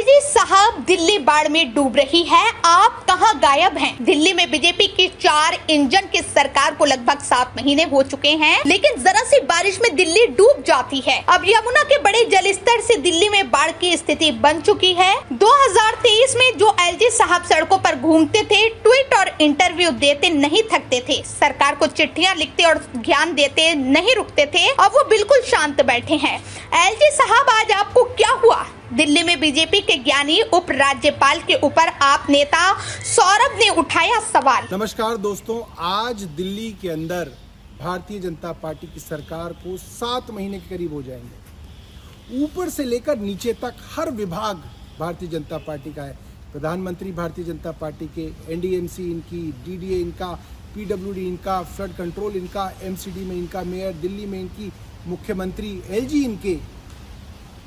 LG साहब, दिल्ली बाढ़ में डूब रही है, आप कहां गायब हैं? दिल्ली में बीजेपी की 4 इंजन की सरकार को लगभग 7 महीने हो चुके हैं, लेकिन जरा सी बारिश में दिल्ली डूब जाती है। अब यमुना के बड़े जलस्तर से दिल्ली में बाढ़ की स्थिति बन चुकी है। 2023 में जो एलजी साहब सड़कों पर घूमते थे, ट्वीट और इंटरव्यू देते नहीं थकते थे, सरकार को चिट्ठियां लिखते और ज्ञान देते नहीं रुकते थे, अब वो बिल्कुल शांत बैठे हैं। एलजी साहब, आज आपको क्या हुआ? दिल्ली में बीजेपी के ज्ञानी उप राज्यपाल के ऊपर आप नेता सौरभ ने उठाया सवाल। नमस्कार दोस्तों, आज दिल्ली के अंदर भारतीय जनता पार्टी की सरकार को 7 महीने के करीब हो जाएंगे। ऊपर से लेकर नीचे तक हर विभाग भारतीय जनता पार्टी का है। प्रधानमंत्री भारतीय जनता पार्टी के, एनडीएमसी इनकी, डीडीए इनका, पीडब्ल्यूडी इनका, फ्लड कंट्रोल इनका, एमसीडी में इनका मेयर, दिल्ली में इनकी मुख्यमंत्री, एलजी इनके।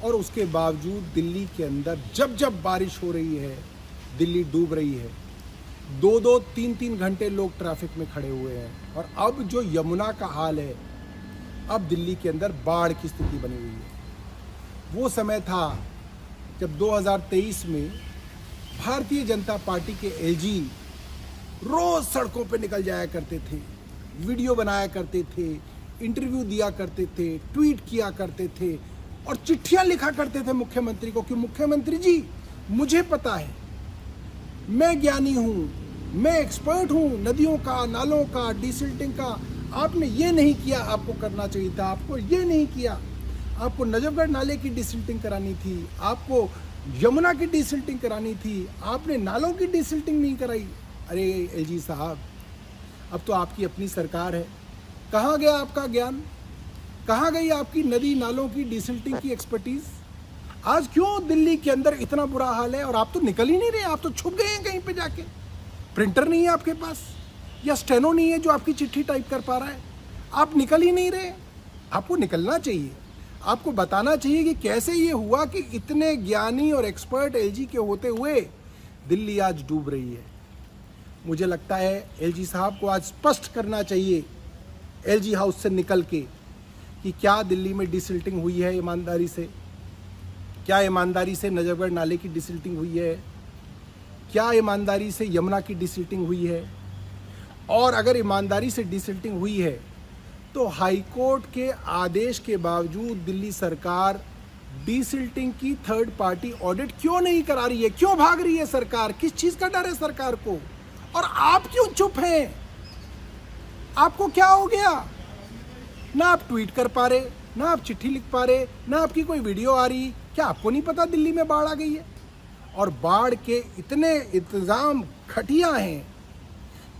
और उसके बावजूद दिल्ली के अंदर जब जब बारिश हो रही है, दिल्ली डूब रही है। 2-2, 3-3 घंटे लोग ट्रैफिक में खड़े हुए हैं। और अब जो यमुना का हाल है, अब दिल्ली के अंदर बाढ़ की स्थिति बनी हुई है। वो समय था जब 2023 में भारतीय जनता पार्टी के एलजी रोज सड़कों पे निकल जाया करते थे, वीडियो बनाया करते थे, इंटरव्यू दिया करते थे, ट्वीट किया करते थे और चिट्ठियां लिखा करते थे मुख्यमंत्री को कि मुख्यमंत्री जी, मुझे पता है, मैं ज्ञानी हूं, मैं एक्सपर्ट हूं नदियों का, नालों का, डिसिल्टिंग का। आपने ये नहीं किया, आपको करना चाहिए था। आपको ये नहीं किया, आपको नजफगढ़ नाले की डिसिल्टिंग करानी थी, आपको यमुना की डिसिल्टिंग करानी थी, आपने नालों की डिसिल्टिंग नहीं कराई। अरे एलजी साहब, अब तो आपकी अपनी सरकार है, कहाँ गया आपका ज्ञान? कहाँ गई आपकी नदी नालों की डिसिल्टिंग की एक्सपर्टीज? आज क्यों दिल्ली के अंदर इतना बुरा हाल है? और आप तो निकल ही नहीं रहे, आप तो छुप गए हैं कहीं पे जाके। प्रिंटर नहीं है आपके पास, या स्टेनो नहीं है जो आपकी चिट्ठी टाइप कर पा रहा है। आप निकल ही नहीं रहे। आपको निकलना चाहिए, आपको बताना चाहिए कि कैसे ये हुआ कि इतने ज्ञानी और एक्सपर्ट एलजी के होते हुए दिल्ली आज डूब रही है। मुझे लगता है एलजी साहब को आज स्पष्ट करना चाहिए एलजी हाउस से निकल के कि क्या दिल्ली में डिसिल्टिंग हुई है ईमानदारी से? क्या ईमानदारी से नजफगढ़ नाले की डिसिल्टिंग हुई है? क्या ईमानदारी से यमुना की डिसिल्टिंग हुई है? और अगर ईमानदारी से डिसिल्टिंग हुई है तो हाईकोर्ट के आदेश के बावजूद दिल्ली सरकार डिसिल्टिंग की थर्ड पार्टी ऑडिट क्यों नहीं करा रही है? क्यों भाग रही है सरकार? किस चीज का डर है सरकार को? और आप क्यों चुप हैं? आपको क्या हो गया? ना आप ट्वीट कर पा रहे, ना आप चिट्ठी लिख पा रहे, ना आपकी कोई वीडियो आ रही। क्या आपको नहीं पता दिल्ली में बाढ़ आ गई है? और बाढ़ के इतने इंतजाम घटिया हैं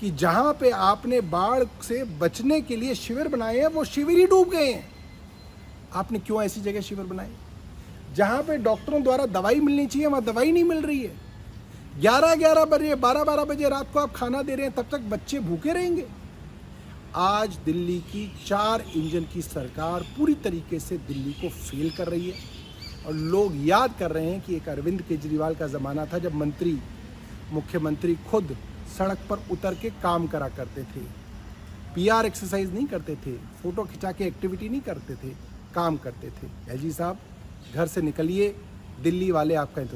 कि जहां पे आपने बाढ़ से बचने के लिए शिविर बनाए हैं, वो शिविर ही डूब गए हैं। आपने क्यों ऐसी जगह शिविर बनाए जहां पे डॉक्टरों द्वारा दवाई मिलनी चाहिए, वहां दवाई नहीं मिल रही है? 11-11 बजे, 12-12 बजे रात को आप खाना दे रहे हैं, तब तक बच्चे भूखे रहेंगे। आज दिल्ली की 4 इंजन की सरकार पूरी तरीके से दिल्ली को फेल कर रही है। और लोग याद कर रहे हैं कि एक अरविंद केजरीवाल का ज़माना था जब मुख्यमंत्री खुद सड़क पर उतर के काम करा करते थे, पीआर एक्सरसाइज नहीं करते थे, फोटो खिंचा के एक्टिविटी नहीं करते थे, काम करते थे। एलजी साहब, घर से निकलिए, दिल्ली वाले आपका इंतजार